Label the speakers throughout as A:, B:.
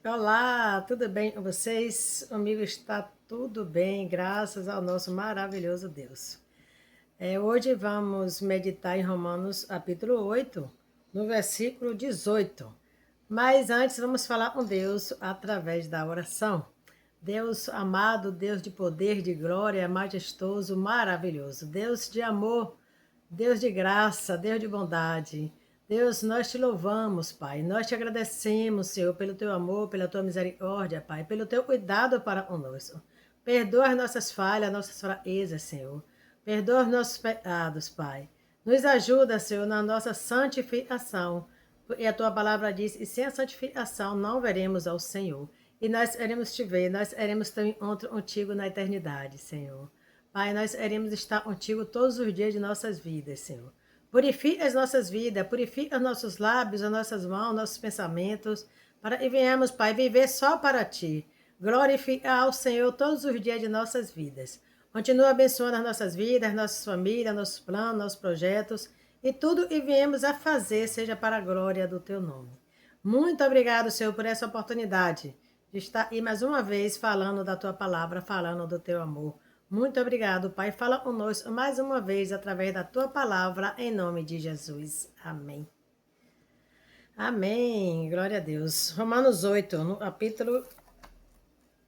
A: Olá, tudo bem com vocês? Comigo está tudo bem, graças ao nosso maravilhoso Deus. Hoje vamos meditar em Romanos capítulo 8, no versículo 18. Mas antes vamos falar com Deus através da oração. Deus amado, Deus de poder, de glória, majestoso, maravilhoso. Deus de amor, Deus de graça, Deus de bondade. Deus, nós te louvamos, Pai. Nós te agradecemos, Senhor, pelo teu amor, pela tua misericórdia, Pai, pelo teu cuidado para conosco. Perdoa as nossas falhas, nossas fraquezas, Senhor. Perdoa os nossos pecados, Pai. Nos ajuda, Senhor, na nossa santificação. E a tua palavra diz: e sem a santificação não veremos ao Senhor. E nós iremos te ver, nós iremos ter um encontro contigo na eternidade, Senhor. Pai, nós iremos estar contigo todos os dias de nossas vidas, Senhor. Purifica as nossas vidas, purifica os nossos lábios, as nossas mãos, nossos pensamentos, para que venhamos, Pai, viver só para Ti. Glorificar ao Senhor todos os dias de nossas vidas. Continua abençoando as nossas vidas, nossas famílias, nossos planos, nossos projetos e tudo que viemos a fazer seja para a glória do Teu nome. Muito obrigado, Senhor, por essa oportunidade de estar aí mais uma vez falando da Tua palavra, falando do Teu amor. Muito obrigado, Pai. Fala conosco mais uma vez através da Tua palavra, em nome de Jesus. Amém. Amém. Glória a Deus. Romanos 8, no capítulo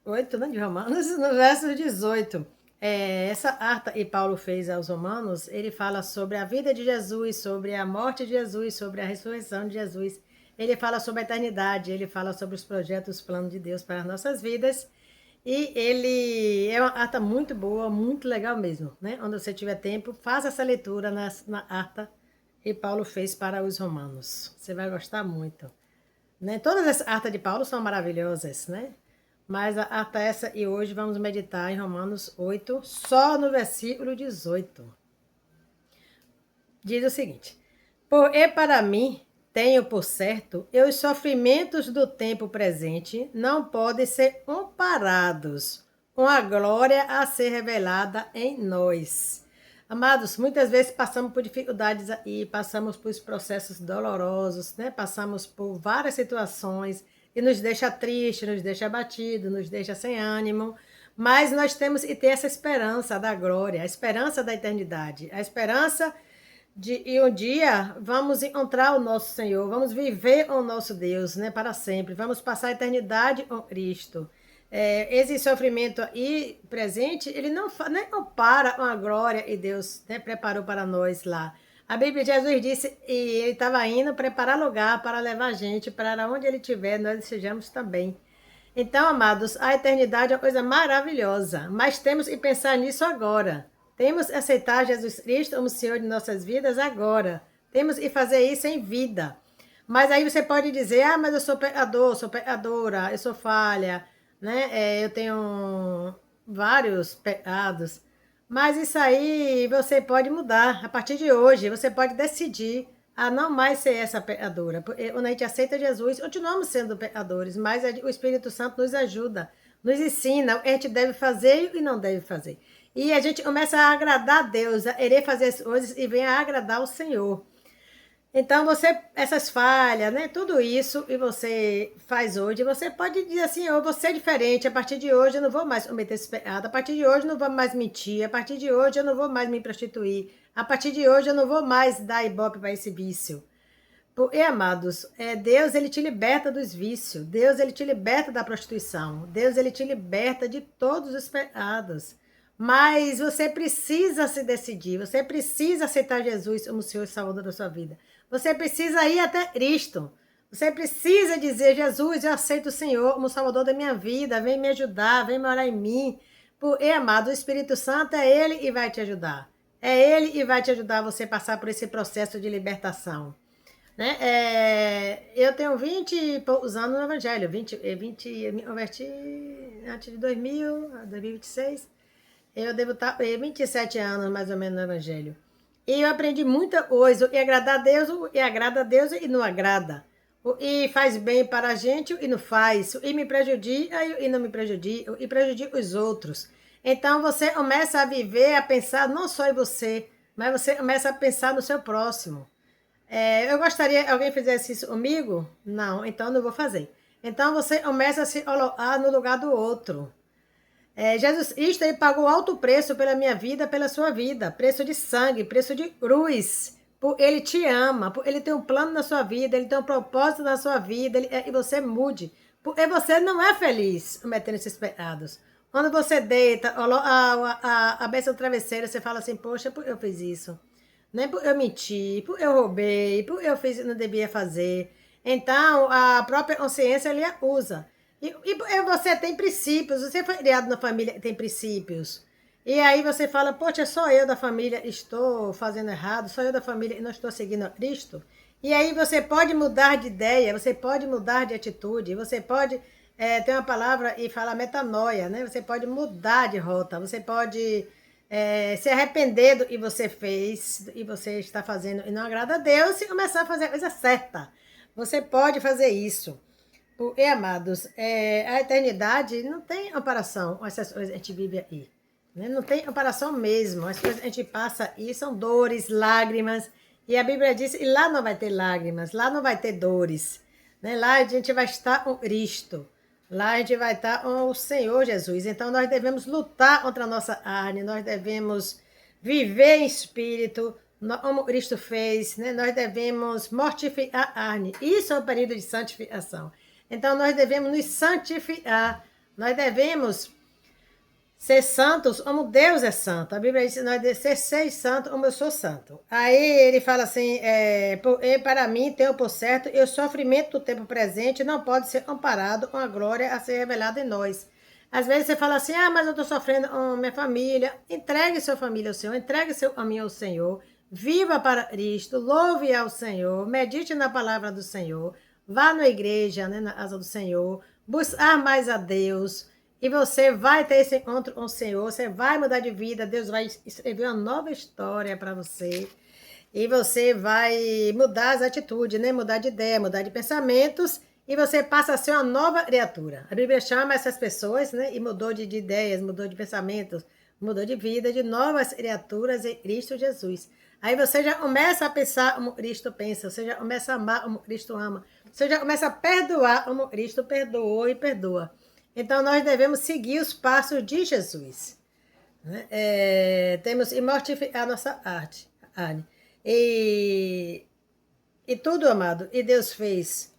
A: 8, né, de Romanos, no verso 18. Essa carta que Paulo fez aos Romanos, ele fala sobre a vida de Jesus, sobre a morte de Jesus, sobre a ressurreição de Jesus. Ele fala sobre a eternidade, ele fala sobre os projetos, os planos de Deus para as nossas vidas. E ele é uma carta muito boa, muito legal mesmo, né? Quando você tiver tempo, faça essa leitura na carta que Paulo fez para os Romanos. Você vai gostar muito, né? Todas as cartas de Paulo são maravilhosas, né? Mas a carta essa e hoje vamos meditar em Romanos 8, só no versículo 18. Diz o seguinte: porque para mim tenho por certo que os sofrimentos do tempo presente não podem ser comparados com a glória a ser revelada em nós. Amados, muitas vezes passamos por dificuldades aí, passamos por processos dolorosos, né? Passamos por várias situações e nos deixa triste, nos deixa abatido, nos deixa sem ânimo, mas nós temos que ter essa esperança da glória, a esperança da eternidade, a esperança e um dia vamos encontrar o nosso Senhor, vamos viver o nosso Deus, né, para sempre, vamos passar a eternidade com Cristo. Esse sofrimento aí presente, ele não nem compara com a glória que Deus, né, preparou para nós lá. A Bíblia, Jesus disse, e ele estava indo preparar lugar para levar a gente para onde ele estiver, nós estejamos também. Então, amados, a eternidade é uma coisa maravilhosa, mas temos que pensar nisso agora. Temos que aceitar Jesus Cristo como Senhor de nossas vidas agora. Temos que fazer isso em vida. Mas aí você pode dizer, ah, mas eu sou pecador, sou pecadora, eu sou falha, né? Eu tenho vários pecados. Mas isso aí você pode mudar. A partir de hoje, você pode decidir a não mais ser essa pecadora. Porque quando a gente aceita Jesus, continuamos sendo pecadores, mas o Espírito Santo nos ajuda, nos ensina o que a gente deve fazer e não deve fazer. E a gente começa a agradar a Deus, a querer fazer as coisas e vem a agradar o Senhor. Então, essas falhas, né? Tudo isso que você faz hoje, você pode dizer assim, eu vou ser diferente, a partir de hoje eu não vou mais cometer esse pecado, a partir de hoje eu não vou mais mentir, a partir de hoje eu não vou mais me prostituir, a partir de hoje eu não vou mais dar ibope para esse vício. Porque, amados, Deus, ele te liberta dos vícios, Deus, ele te liberta da prostituição, Deus, ele te liberta de todos os pecados. Mas você precisa se decidir, você precisa aceitar Jesus como o Senhor e Salvador da sua vida. Você precisa ir até Cristo. Você precisa dizer, Jesus, eu aceito o Senhor como Salvador da minha vida, vem me ajudar, vem morar em mim. Porque, amado, o Espírito Santo é Ele e vai te ajudar. É Ele e vai te ajudar a você passar por esse processo de libertação. Né? Eu tenho 20 e poucos anos no Evangelho, 20 eu me converti antes de 2026. Eu devo estar 27 anos mais ou menos no Evangelho. E eu aprendi muita coisa, e agradar a Deus, e agrada a Deus e não agrada. E faz bem para a gente e não faz, e me prejudica e não me prejudica, e prejudica os outros. Então você começa a viver, a pensar não só em você, mas você começa a pensar no seu próximo. Eu gostaria que alguém fizesse isso comigo? Não, então não vou fazer. Então você começa a se colocar no lugar do outro. Jesus Cristo, ele pagou alto preço pela minha vida, pela sua vida, preço de sangue, preço de cruz. Ele te ama, ele tem um plano na sua vida, ele tem um propósito na sua vida, e você mude. Porque você não é feliz cometendo esses pecados. Quando você deita, a bênção do travesseiro, você fala assim, poxa, por que eu fiz isso? Né? Por eu menti, por eu roubei, por eu fiz o que não devia fazer. Então, a própria consciência, ele usa. E você tem princípios, você foi criado na família que tem princípios. E aí você fala, poxa, só eu da família estou fazendo errado, só eu da família e não estou seguindo a Cristo. E aí você pode mudar de ideia, você pode mudar de atitude, você pode ter uma palavra e falar metanoia, né? Você pode mudar de rota, você pode se arrepender do que você fez e você está fazendo e não agrada a Deus e começar a fazer a coisa certa. Você pode fazer isso. Porque, amados, a eternidade não tem comparação com essas coisas que a gente vive aí. Né? Não tem comparação mesmo. As coisas que a gente passa aí são dores, lágrimas. E a Bíblia diz, e lá não vai ter lágrimas, lá não vai ter dores. Né? Lá a gente vai estar com Cristo. Lá a gente vai estar com o Senhor Jesus. Então nós devemos lutar contra a nossa carne, nós devemos viver em espírito, como Cristo fez, né? Nós devemos mortificar a carne. Isso é o período de santificação. Então nós devemos nos santificar, nós devemos ser santos como Deus é santo. A Bíblia diz que nós devemos ser santos como eu sou santo. Aí ele fala assim, para mim, tenho por certo, e o sofrimento do tempo presente não pode ser comparado com a glória a ser revelada em nós. Às vezes você fala assim, mas eu estou sofrendo com minha família. Entregue sua família ao Senhor, entregue seu caminho ao Senhor, viva para Cristo, louve ao Senhor, medite na palavra do Senhor, vá na igreja, né, na casa do Senhor, buscar mais a Deus, e você vai ter esse encontro com o Senhor, você vai mudar de vida, Deus vai escrever uma nova história para você. E você vai mudar as atitudes, né? Mudar de ideia, mudar de pensamentos, e você passa a ser uma nova criatura. A Bíblia chama essas pessoas, né? E mudou de ideias, mudou de pensamentos, mudou de vida, de novas criaturas em Cristo Jesus. Aí você já começa a pensar como Cristo pensa, você já começa a amar como Cristo ama, você já começa a perdoar como Cristo perdoou e perdoa. Então, nós devemos seguir os passos de Jesus. Né? Temos que mortificar a nossa carne. E tudo, amado, e Deus fez.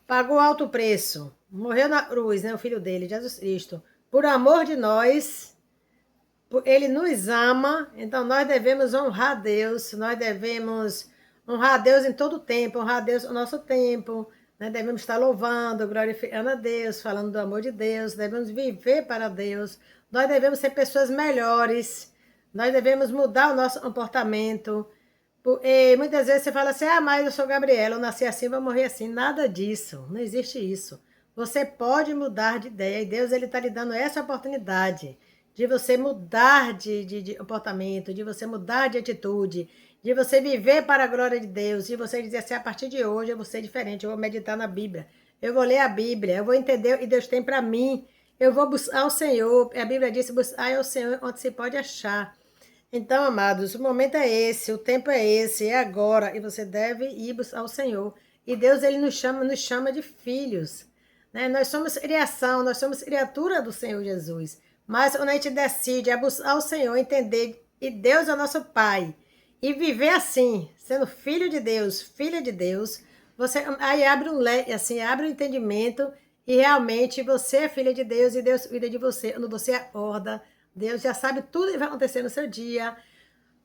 A: Pagou alto preço. Morreu na cruz, né? O Filho dele, Jesus Cristo. Por amor de nós, ele nos ama, então nós devemos honrar Deus, nós devemos honrar Deus em todo o tempo, honrar Deus no nosso tempo, né? Devemos estar louvando, glorificando a Deus, falando do amor de Deus, devemos viver para Deus, nós devemos ser pessoas melhores, nós devemos mudar o nosso comportamento. E muitas vezes você fala assim, mas eu sou Gabriela, eu nasci assim, vou morrer assim. Nada disso, não existe isso. Você pode mudar de ideia e Deus ele está lhe dando essa oportunidade de você mudar de comportamento, de você mudar de atitude, de você viver para a glória de Deus, de você dizer assim, a partir de hoje eu vou ser diferente, eu vou meditar na Bíblia, eu vou ler a Bíblia, eu vou entender o que Deus tem para mim, eu vou buscar o Senhor. A Bíblia diz, buscar o Senhor onde se pode achar. Então, amados, o momento é esse, o tempo é esse, é agora, e você deve ir buscar o Senhor. E Deus, ele nos chama de filhos. Né? Nós somos criação, nós somos criatura do Senhor Jesus. Mas quando a gente decide a buscar o Senhor, entender que Deus é o nosso Pai, e viver assim, sendo filho de Deus, filha de Deus, você aí abre um leque, assim, abre um entendimento, e realmente você é filha de Deus, e Deus cuida de você. Quando você acorda, Deus já sabe tudo que vai acontecer no seu dia.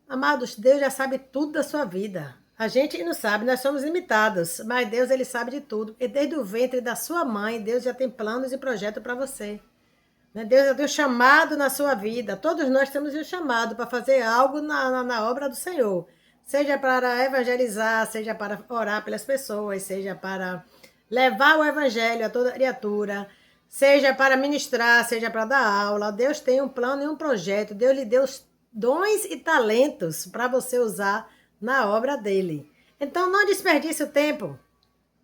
A: Amados, Deus já sabe tudo da sua vida. A gente não sabe, nós somos limitados, mas Deus ele sabe de tudo. E desde o ventre da sua mãe, Deus já tem planos e projetos para você. Deus já deu chamado na sua vida. Todos nós temos um chamado para fazer algo na obra do Senhor. Seja para evangelizar, seja para orar pelas pessoas, seja para levar o evangelho a toda criatura, seja para ministrar, seja para dar aula. Deus tem um plano e um projeto. Deus lhe deu dons e talentos para você usar na obra dele. Então não desperdice o tempo.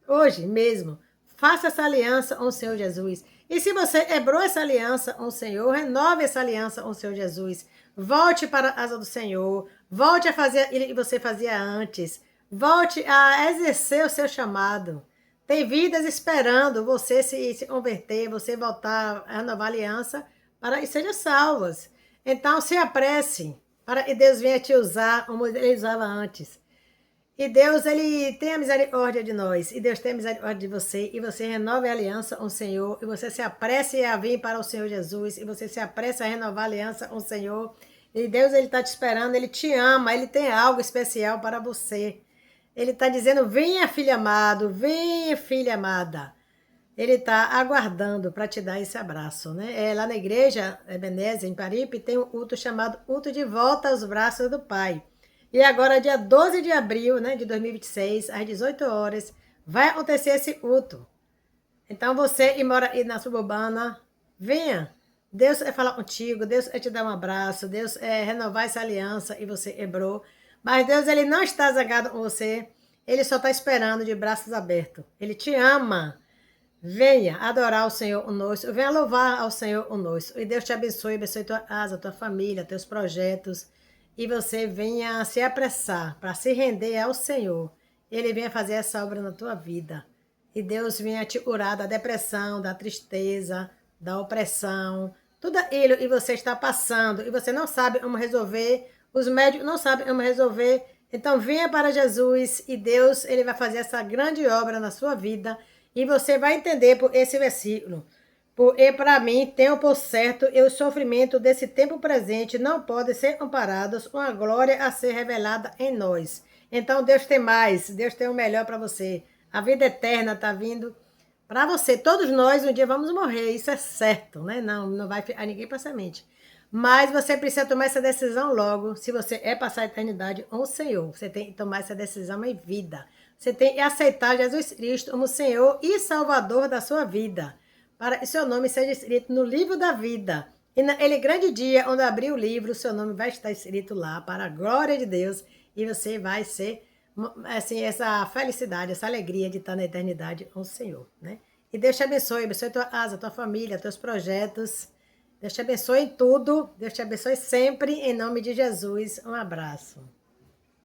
A: Hoje mesmo, faça essa aliança com o Senhor Jesus. E se você quebrou essa aliança com o Senhor, renove essa aliança com o Senhor Jesus. Volte para a casa do Senhor. Volte a fazer o que você fazia antes. Volte a exercer o seu chamado. Tem vidas esperando você se converter, você voltar a renovar a aliança para que sejam salvas. Então, se apresse para que Deus venha te usar como ele usava antes. E Deus, ele tem a misericórdia de nós, e Deus tem a misericórdia de você, e você renove a aliança com o Senhor, e você se apresse a vir para o Senhor Jesus, e você se apressa a renovar a aliança com o Senhor. E Deus, ele está te esperando, ele te ama, ele tem algo especial para você. Ele está dizendo: venha, filho amado, venha, filha amada. Ele está aguardando para te dar esse abraço, né? Lá na igreja Ebenezer, em Paripe, tem um culto chamado Culto de Volta aos Braços do Pai. E agora, dia 12 de abril, né, de 2026, às 18 horas, vai acontecer esse culto. Então, você que mora aí na suburbana, venha. Deus vai falar contigo, Deus vai te dar um abraço, Deus é renovar essa aliança e você quebrou. Mas Deus, ele não está zangado com você, ele só está esperando de braços abertos. Ele te ama. Venha adorar o Senhor conosco, venha louvar ao Senhor conosco. E Deus te abençoe tua casa, tua família, teus projetos. E você venha se apressar para se render ao Senhor. Ele venha fazer essa obra na tua vida. E Deus venha te curar da depressão, da tristeza, da opressão, tudo aquilo que você está passando e você não sabe como resolver, os médicos não sabem como resolver. Então venha para Jesus e Deus, ele vai fazer essa grande obra na sua vida. E você vai entender por esse versículo. Porque para mim, tenho por certo, e o sofrimento desse tempo presente não podem ser comparados com a glória a ser revelada em nós. Então Deus tem mais, Deus tem o melhor para você. A vida eterna está vindo para você. Todos nós um dia vamos morrer, isso é certo, né? Não vai ficar ninguém para semente. Mas você precisa tomar essa decisão logo, se você é passar a eternidade com o Senhor. Você tem que tomar essa decisão em vida. Você tem que aceitar Jesus Cristo como Senhor e Salvador da sua vida, para que seu nome seja escrito no livro da vida. E naquele grande dia, onde abrir o livro, o seu nome vai estar escrito lá, para a glória de Deus, e você vai ser, assim, essa felicidade, essa alegria de estar na eternidade com o Senhor, né? E Deus te abençoe tua casa, tua família, teus projetos. Deus te abençoe em tudo, Deus te abençoe sempre, em nome de Jesus. Um abraço.